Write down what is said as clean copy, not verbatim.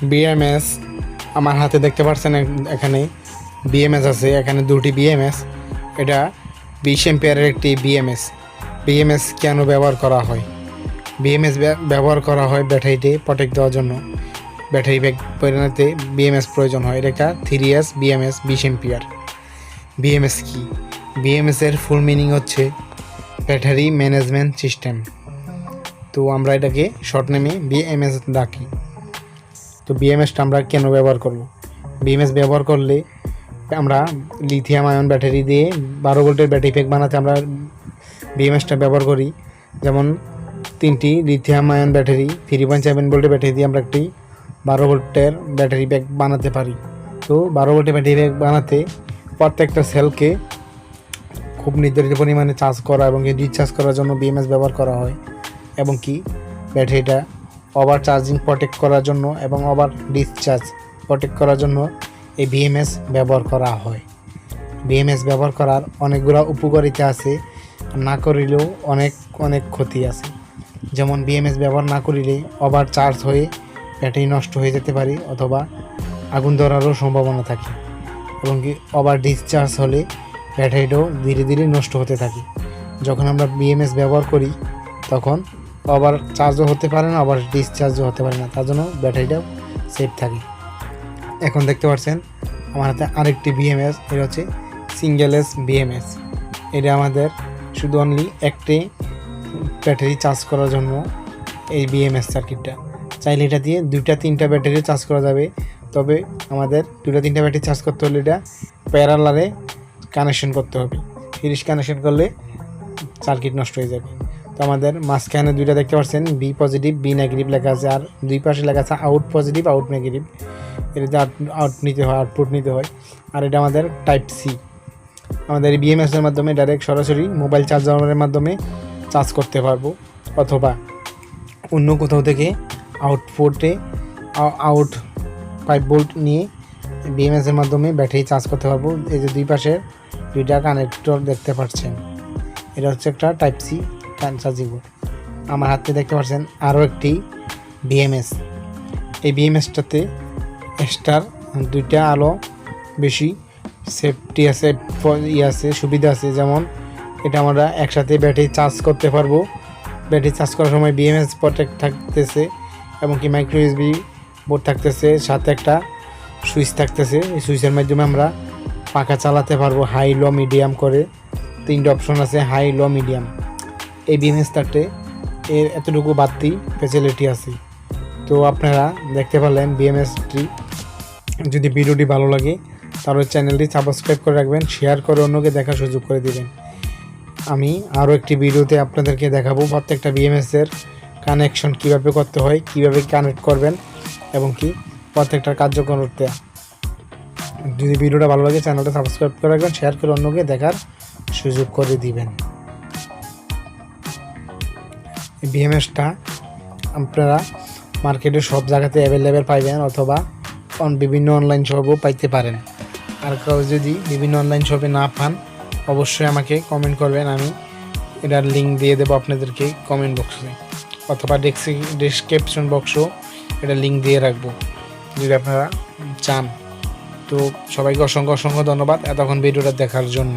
BMS আমার হাতে দেখতে পাচ্ছেন এখানে বিএমএস আছে, এখানে দুটি বিএমএস। এটা 20 এম্পিয়ারের একটি বিএমএস। বিএমএস কেন ব্যবহার করা হয়? বিএমএস ব্যবহার করা হয় ব্যাটারিতে প্রোটেক্ট দেওয়ার জন্য। ব্যাটারি ব্যাক পরিণতে বিএমএস প্রয়োজন হয়। এটা 3S বিএমএস 20 এম্পিয়ার। বিএমএস কি? বিএমএস এর ফুল মিনিং হচ্ছে ব্যাটারি ম্যানেজমেন্ট সিস্টেম। তো আমরা এটাকে শর্ট নেমে বিএমএস ডাকি। তো বিএমএসটা আমরা কেন ব্যবহার করব? বিএমএস ব্যবহার করলে আমরা লিথিয়াম আয়ন ব্যাটারি দিয়ে 12 ভোল্টের ব্যাটারি প্যাক বানাতে আমরা বিএমএসটা ব্যবহার করি। যেমন 3টি লিথিয়াম আয়ন ব্যাটারি 3.7 ভোল্টের ব্যাটারি দিয়ে আমরা একটি 12 ভোল্টের ব্যাটারি প্যাক বানাতে পারি। তো 12 ভোল্টের ব্যাটারি প্যাক বানাতে প্রত্যেকটা সেলকে খুব নির্ধারিত পরিমাণে চার্জ করা এবং ডিসচার্জ করার জন্য বিএমএস ব্যবহার করা হয়। এবং কি ব্যাটারিটা ওভার চার্জিং প্রোটেক্ট করার জন্য এবং ওভার ডিসচার্জ প্রোটেক্ট করার জন্য এই বিএমএস ব্যবহার করা হয়। বিএমএস ব্যবহার করার অনেকগুলো উপকারিতা আছে, না করিলেও অনেক ক্ষতি আছে। যেমন বিএমএস ব্যবহার না করিলে ওভার চার্জ হয়ে ব্যাটারি নষ্ট হয়ে যেতে পারে অথবা আগুন ধরারও সম্ভাবনা থাকে। এবং কি ওভার ডিসচার্জ হলে ব্যাটারিটাও ধীরে ধীরে নষ্ট হতে থাকে। যখন আমরা বিএমএস ব্যবহার করি তখন ওভার চার্জও হতে পারে না, ওভার ডিসচার্জও হতে পারে না, তার জন্য ব্যাটারিটাও সেফ থাকে। এখন দেখতে পাচ্ছেন আমার হাতে আরেকটি বিএমএস, এটা হচ্ছে সিঙ্গেল এস বিএমএস। এটা আমাদের শুধু অনলি একটি ব্যাটারি চার্জ করার জন্য এই বিএমএস সার্কিটটা। চাইলে এটা দিয়ে 2-3টা ব্যাটারি চার্জ করা যাবে, তবে আমাদের 2-3টা ব্যাটারি চার্জ করতে হলে এটা প্যারালালে কানেকশন করতে হবে। সিরিজ কানেকশন করলে সার্কিট নষ্ট হয়ে যাবে। তো আমাদের মাঝখানে দুইটা দেখতে পাচ্ছেন বি পজিটিভ বি নেগেটিভ লেখা আছে, আর দুই পাশে লেখা আছে আউট পজিটিভ আউট নেগেটিভ। এটাতে আউটপুট নিতে হয়। আর এটা আমাদের টাইপ সি। আমাদের এই বিএমএসের মাধ্যমে ডাইরেক্ট সরাসরি মোবাইল চার্জারের মাধ্যমে চার্জ করতে পারবো, অথবা অন্য কোথাও থেকে আউটপুটে 5 ভোল্ট নিয়ে বিএমএসের মাধ্যমে ব্যাটারি চার্জ করতে পারবো। এই যে দুই পাশে দুইটা কানেক্টর দেখতে পাচ্ছেন, এটা হচ্ছে একটা টাইপ সি চার্জিং বোর্ড। আমার হাতে দেখতে পাচ্ছেন আরও একটি বিএমএস। এই বিএমএসটাতে এক্সট্রার 2টা আলো বেশি সেফটি আছে, সুবিধা আছে। যেমন এটা আমরা একসাথে ব্যাটারি চার্জ করতে পারবো। ব্যাটারি চার্জ করার সময় বিএমএস প্রোটেক্ট থাকতেছে এবং কি মাইক্রো ইউএসবি বোর্ড থাকতেছে, সাথে একটা সুইচ থাকতেছে। এই সুইচের মাধ্যমে আমরা পাখা চালাতে পারবো হাই লো মিডিয়াম করে। 3টা অপশন আছে, হাই লো মিডিয়াম। এই বিএমএসটাতে এর এতটুকু বাড়তি ফ্যাসিলিটি আছে। তো আপনারা দেখতে পারলেন বিএমএসটি। যদি ভিডিওটি ভালো লাগে তাহলে চ্যানেলটি সাবস্ক্রাইব করে রাখবেন, শেয়ার করে অন্যকে দেখার সুযোগ করে দিবেন। আমি আরও একটি ভিডিওতে আপনাদেরকে দেখাবো প্রত্যেকটা বিএমএসের কানেকশন কীভাবে করতে হয়, কীভাবে কানেক্ট করবেন এবং কি প্রত্যেকটার কার্যকরতা। যদি ভিডিওটা ভালো লাগে চ্যানেলটা সাবস্ক্রাইব করে রাখবেন, শেয়ার করে অন্যকে দেখার সুযোগ করে দিবেন। এই বিএমএসটা আপনারা মার্কেটে সব জায়গাতে অ্যাভেলেবেল পাইবেন, অথবা বিভিন্ন অনলাইন শপও পাইতে পারেন। আর কেউ যদি বিভিন্ন অনলাইন শপে না পান অবশ্যই আমাকে কমেন্ট করবেন, আমি এটার লিঙ্ক দিয়ে দেবো আপনাদেরকে কমেন্ট বক্সে, অথবা ডেসক্রিপশন বক্সও এটা লিঙ্ক দিয়ে রাখবো যদি আপনারা চান। তো সবাইকে অসংখ্য ধন্যবাদ এতক্ষণ ভিডিওটা দেখার জন্য।